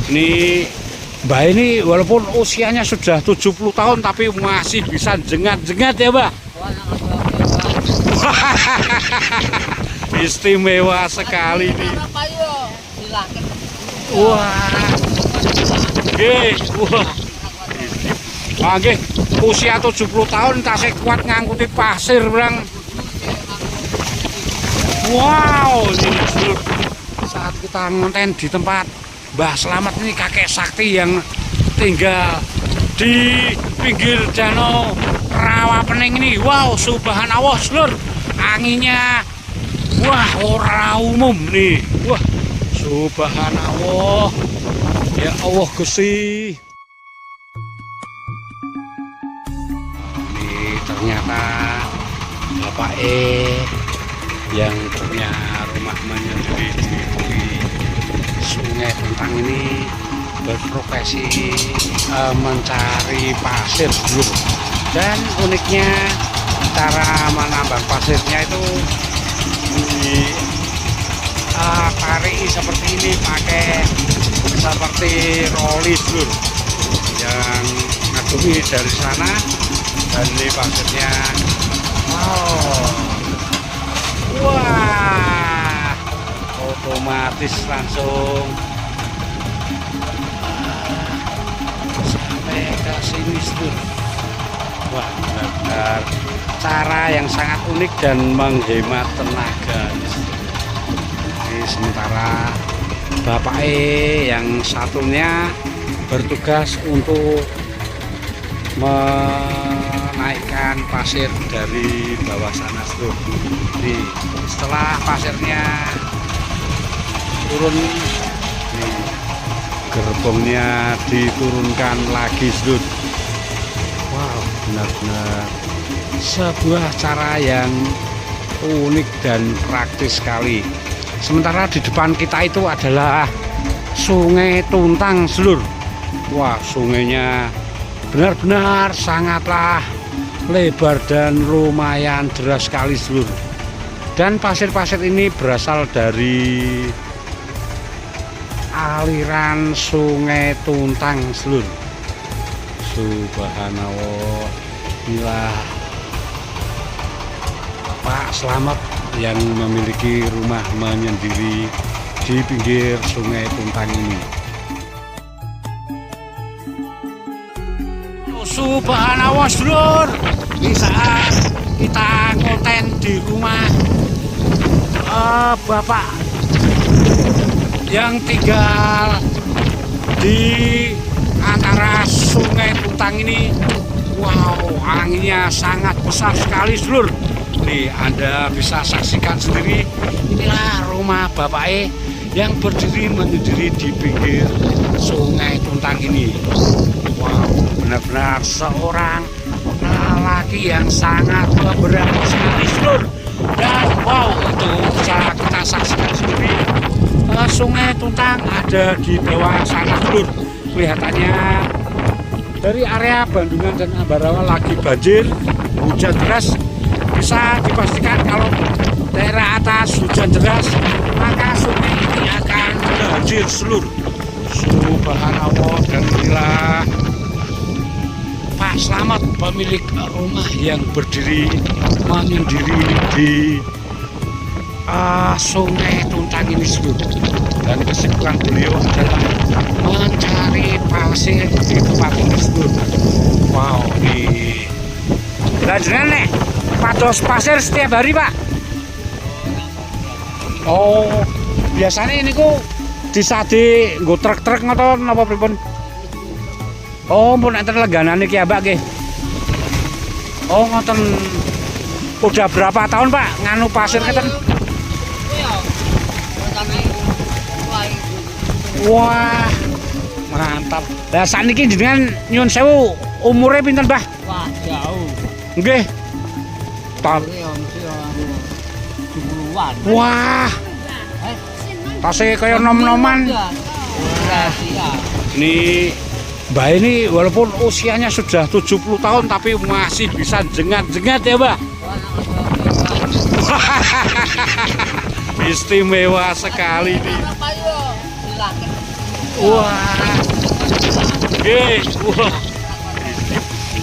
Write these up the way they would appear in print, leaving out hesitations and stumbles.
Ini Mbak ini walaupun usianya sudah 70 tahun tapi masih bisa jengat-jengat ya Mbak. Istimewa sekali nih. Wah. Wah. Nggih, usia 70 tahun tasih kuat ngangkuti pasir, Bang. Wow, ini saat kita ngonten di tempat Mbah Slamet ini kakek sakti yang tinggal di pinggir danau Rawapening ini. Wow, subhanallah, Lur. Anginnya wah ora umum nih. Wah, subhanallah. Ya Allah Gusti. Ini ternyata Bapak yang punya rumah menyendiri di Sungai Tuntang ini berprofesi mencari pasir dulu. Dan uniknya cara menambang pasirnya itu tarik seperti ini, pakai seperti roli dulu yang ngadungi dari sana, dan ini pasirnya wah otomatis langsung sampai ke sini seluruh. Wah, benar-benar cara yang sangat unik dan menghemat tenaga. Ini sementara Bapak yang satunya bertugas untuk menaikkan pasir dari bawah sana seluruh. Jadi setelah pasirnya turun, nih, gerbongnya diturunkan lagi seluruh. Wow, benar-benar sebuah cara yang unik dan praktis sekali. Sementara di depan kita itu adalah Sungai Tuntang seluruh. Wah, sungainya benar-benar sangatlah lebar dan lumayan deras sekali seluruh. Dan pasir-pasir ini berasal dari aliran Sungai Tuntang seluruh. Subhanallah. Inilah Pak Slamet yang memiliki rumah menyendiri di pinggir Sungai Tuntang ini. Subhanallah, Lur. Di saat kita konten di rumah Bapak yang tinggal di antara Sungai Tuntang ini, wow, anginnya sangat besar sekali, Lur. Nih, Anda bisa saksikan sendiri. Inilah rumah Bapak yang berdiri menyendiri di pinggir Sungai Tuntang ini. Wow, benar-benar seorang lelaki yang sangat berani sekali, Lur. Dan wow, itu bisa kita saksikan sendiri. Sungai Tuntang ada di bawah sana, Lur. Kelihatannya dari area Bandungan dan Ambarawa lagi banjir, hujan deras. Bisa dipastikan kalau daerah atas hujan deras, maka sungai ini akan banjir seluruh. Subhanallah. Dan inilah Pak Slamet, pemilik rumah yang berdiri menyendiri di Sungai Tuntang ini seluruh. Dan kesibukan beliau adalah mencari pasir di tempat ini seluruh. Wow, ini lanjutan nih pados pasir setiap hari, Pak. Oh, biasanya ini ku disadi nggo truk-truk ngoten napa pripun? Oh, pun enten leganane iki ya, Mbak nggih. Oh, ngoten. Udah berapa tahun, Pak, nganu pasir ngeten? Wah, mantap. Lah saniki jenengan nyuwun sewu umure pinten, Mbah? Wah, jauh. Nggih. Wah, tasnya kayak nom-noman. Ini Mbak ini walaupun usianya sudah 70 tahun tapi masih bisa jengat-jengat ya, Mbak. Istimewa sekali nih. Wah. Nggih, wah.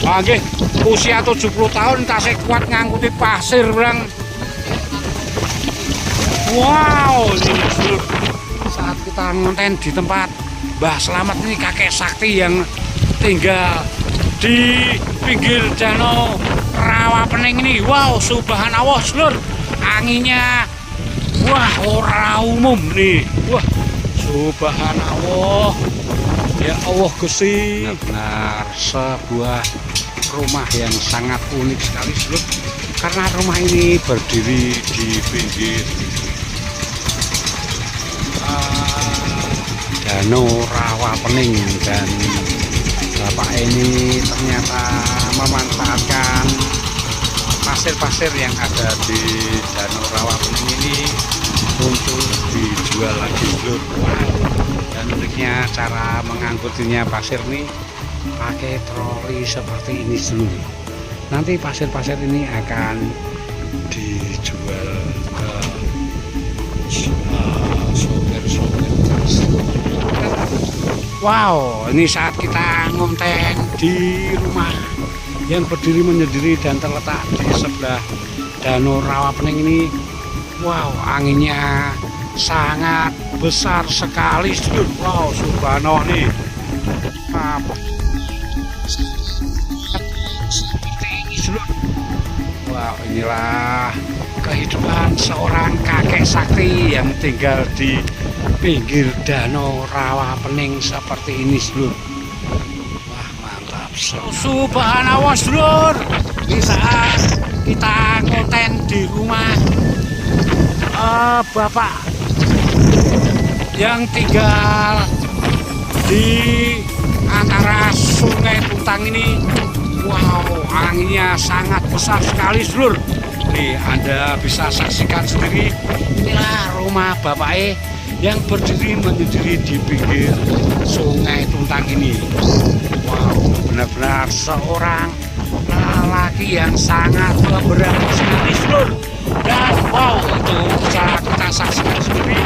Ah nggih, usia 70 tahun tasih kuat ngangkuti pasir, Bang. Wow, ini Sedulur. Saat kita ngonten di tempat Mbah Slamet ini kakek sakti yang tinggal di pinggir danau Rawapening ini. Wow, subhanallah, Sedulur. Anginnya wah, ora umum nih. Wah, subhanallah. Ya Allah Gusti. Benar sebuah rumah yang sangat unik sekali, Sedulur. Karena rumah ini berdiri di pinggir Danau Rawapening, dan bapak ini ternyata memanfaatkan pasir-pasir yang ada di Danau Rawapening ini untuk dijual lagi, Sedulur. Dan uniknya cara mengangkutinya pasir ini pakai troli seperti ini, Sedulur. Nanti pasir-pasir ini akan dijual ke sopir-sopir. Wow, ini saat kita ngonten di rumah yang berdiri menyendiri dan terletak di sebelah Danau Rawapening ini. Wow, anginnya sangat besar sekali, Sedulur. Wow, subhanallah nih. Seperti ini, Sedulur. Wow, inilah kehidupan seorang kakek sakti yang tinggal di pinggir Danau Rawapening seperti ini, Sedulur. Wah, mantap. Subhanallah, Sedulur. Di saat kita konten di rumah bapak yang tinggal di antara Sungai Tuntang ini. Wow, anginnya sangat besar sekali, Sedulur. Nih, Anda bisa saksikan sendiri. Inilah rumah bapak yang berdiri menyendiri di pinggir Sungai Tuntang ini. Wow, benar-benar seorang lelaki yang sangat pemberani sekali, Sedulur. Dan wow, itu bisa kita saksikan sendiri.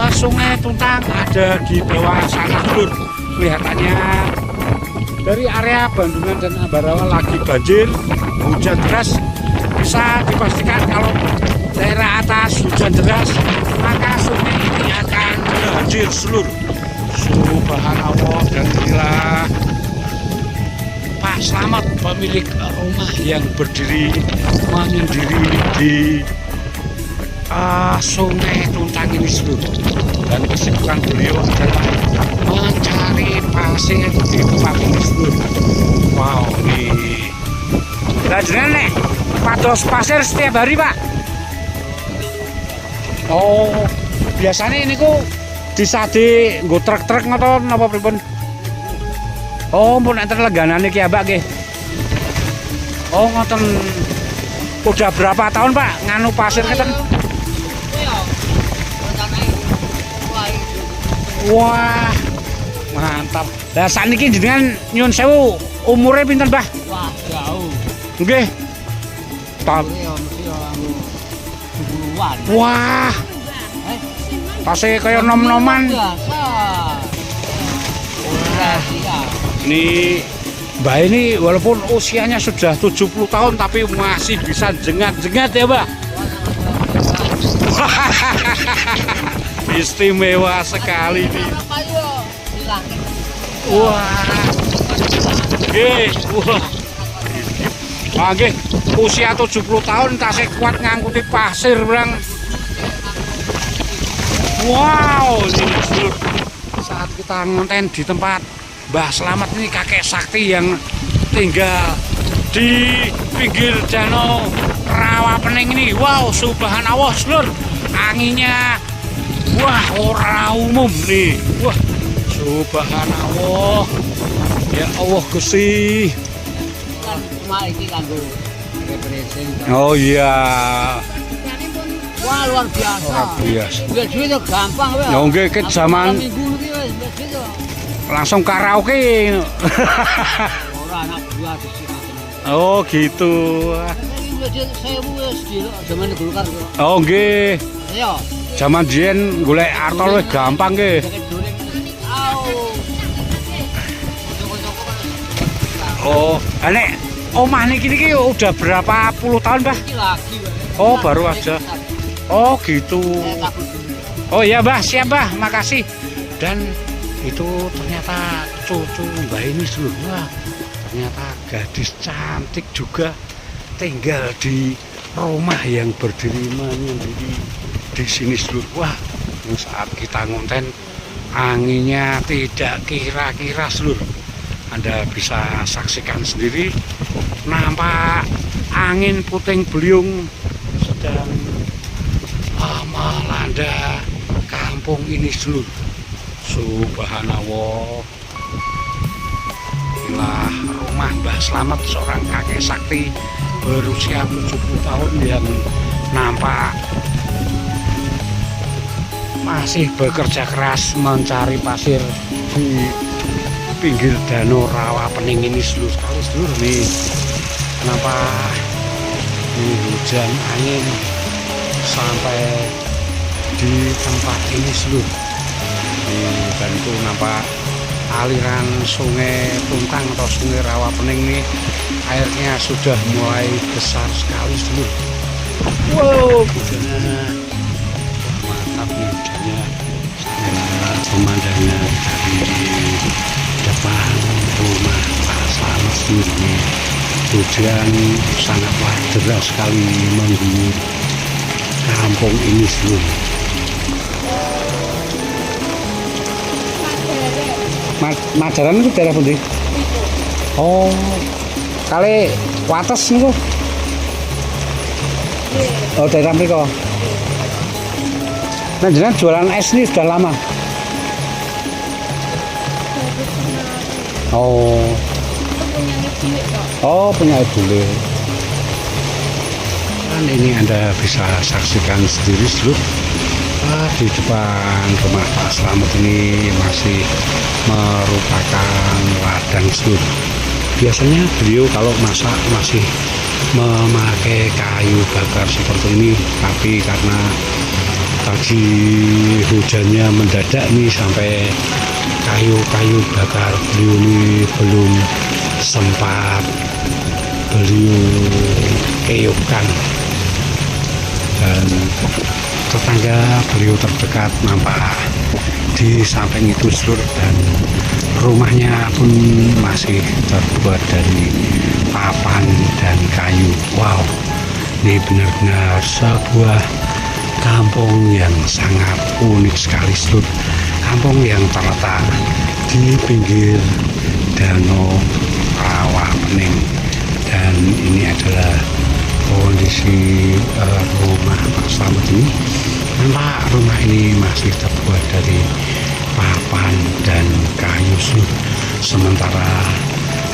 Sungai Tuntang ada di bawah sana, Sedulur. Kelihatannya dari area Bandungan dan Ambarawa lagi banjir, hujan deras. Bisa dipastikan kalau daerah atas hujan deras, maka sungai ini akan banjir, Sedulur. Subhanallah. Dan inilah Pak Slamet, pemilik rumah yang berdiri menyendiri di Sungai Tuntang ini, Sedulur. Dan kesibukan beliau adalah mencari pasir di tempat ini, Sedulur. Wow, nih. Lah jenengan nek pados pasir setiap hari, Pak? Oh, biasanya ini ku disade nggo truk-truk ngoten napa pripun? Oh, mun enten legganane ki Mbak nggih. Oh, ngoten. Udah berapa tahun, Pak, nganu pasir ngeten? Wah, mantap. Lah saniki jenengan nyun sewu umure pinten, Mbah? Wah, jauh. Nggih. Wah. Tasih kaya nom-noman. Ini Mbah ini walaupun usianya sudah 70 tahun tapi masih bisa jengat-jengat ya, Mbah. Istimewa sekali nih. Wah. Nggih, wah. Ah nggih, usia 70 tahun tasih kuat ngangkuti pasir, Bang. Wow, ini Sedulur. Saat kita ngonten di tempat Mbah Slamet ini kakek sakti yang tinggal di pinggir Danau Rawapening ini. Wow, subhanallah, Sedulur. Anginnya wah, ora umum nih. Wah, subhanallah. Ya Allah Gusti. Oh iya. Wah, luar biasa. Luar biasa. Duit itu gampang wae. Ya nggih ket zaman langsung karaoke. Ora anak buah disini. Oh gitu. Saya wis di zaman Golkar. Oh nggih. Iya. Zaman biyen golek artol wis gampang nggih. Oh, nek omah niki udah berapa puluh tahun, Mbah? Ini lagi, Pak. Oh, baru aja. Oh, gitu. Saya takut dulu. Oh iya, Mbah, siap, Mbah. Makasih. Dan itu ternyata cucu Mbah ini seluruh. Wah, ternyata gadis cantik juga tinggal di rumah yang berdiri menyendiri di sini seluruh. Wah, saat kita ngonten anginnya tidak kira-kira seluruh. Anda bisa saksikan sendiri, nampak angin puting beliung sedang melanda kampung ini seluruh. Subhanallah. Inilah rumah Mbah Slamet, seorang kakek sakti berusia 70 tahun yang nampak masih bekerja keras mencari pasir di pinggir danau Rawa Pening ini seluruh sekali seluruh nih. Kenapa ini hujan angin sampai di tempat ini seluruh. Dan itu nampak aliran sungai Tuntang atau sungai Rawa Pening ini airnya sudah mulai besar sekali seluruh. Wow, hujannya mantap nih hujannya. Pemandangan dari depan rumah Pak Slamet seluruh. Hujan sangatlah deras sekali mengguyur kampung ini seluruh. Majaran itu daerah pundi? Oh, kali Wates niku. Oh, daerah mriko. Nah, jenengan jualan es ini sudah lama. Oh. Oh, punya ibu. Dan ini Anda bisa saksikan sendiri seluruh. Di depan rumah Pak Slamet ini masih merupakan ladang seluruh. Biasanya beliau kalau masak masih memakai kayu bakar seperti ini, tapi karena tadi hujannya mendadak nih sampai kayu-kayu bakar beliau ini belum sempat beliau keyupkan. Dan tetangga beliau terdekat nampak di samping itu seluruh, dan rumahnya pun masih terbuat dari papan dan kayu. Wow, ini benar-benar sebuah kampung yang sangat unik sekali seluruh. Kampung yang terletak di pinggir danau Rawa Pening, dan ini adalah kondisi rumah Pak Slamet ini. Nampak rumah ini masih terbuat dari papan dan kayu seluruh. Sementara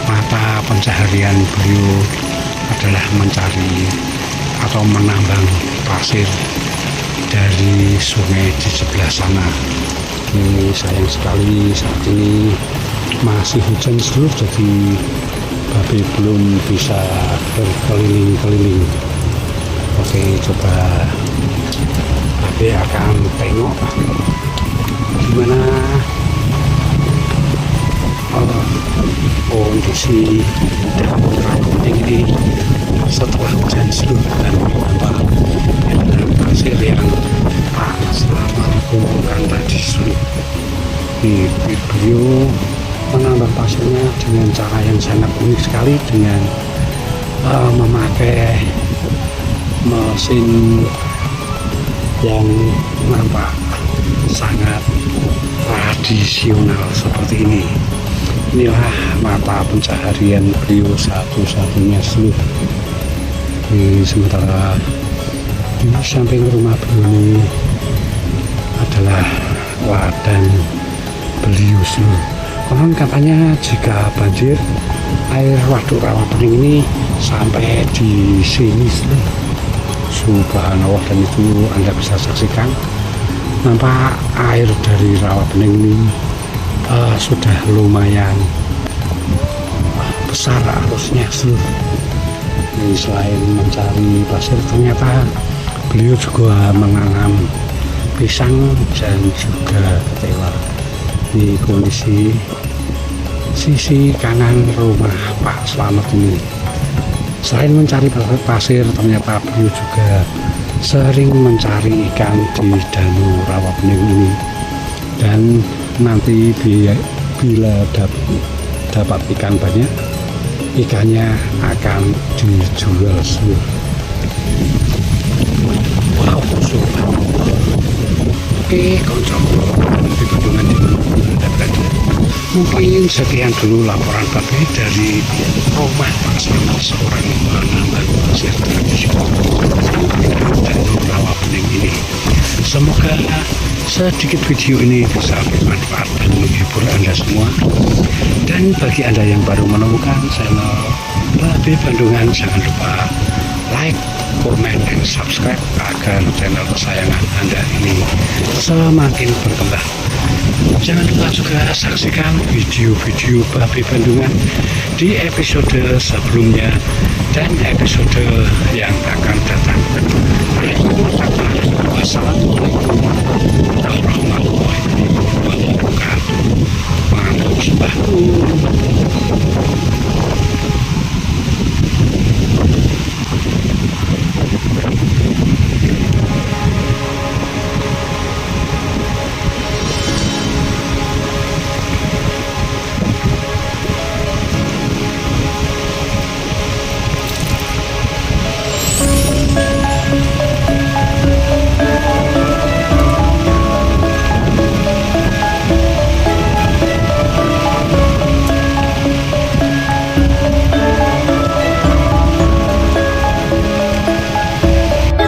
mata pencaharian beliau adalah mencari atau menambang pasir dari sungai di sebelah sana. Ini sayang sekali saat ini masih hujan seluruh, jadi babi belum bisa berkeliling-keliling. Oke, coba babi akan tengok gimana kondisi daun ranting ini setelah hujan seluruh. Dan nampak ada pasir yang Pak Slamet kumpulkan tadi seluruh. Ini beliau menambah pasirnya dengan cara yang sangat unik sekali, dengan memakai mesin yang nampak sangat tradisional seperti ini. Inilah mata pencaharian beliau satu-satunya seluruh. Ini sementara di samping rumah beliau ini adalah ladang beliau seluruh. Konon katanya jika banjir, air waduk Rawa Pening ini sampai di sini seluruh. Subhanallah. Dan itu Anda bisa saksikan, nampak air dari Rawa Pening ini sudah lumayan besar arusnya seluruh. Ini selain mencari pasir, ternyata beliau juga menanam pisang dan juga ketela. Ini kondisi sisi kanan rumah Pak Slamet ini. Selain mencari pasir, ternyata beliau juga sering mencari ikan di Danau Rawapening ini. Dan nanti bila dapat ikan banyak, ikannya akan dijual seluruh. Wow, super. Oke, konco di bendungan ini. Mungkin sekian dulu laporan Babe dari rumah Pak Slamet, seorang penambang pasir tradisional Danau Rawapening ini. Semoga sedikit video ini bisa bermanfaat dan menghibur Anda semua. Dan bagi Anda yang baru menemukan channel Babe Bandungan, jangan lupa like, komen, dan subscribe agar channel kesayangan Anda ini semakin berkembang. Jangan lupa juga saksikan video-video Babe Bandungan di episode sebelumnya dan episode yang akan datang. Wassalamualaikum warahmatullahi wabarakatuh.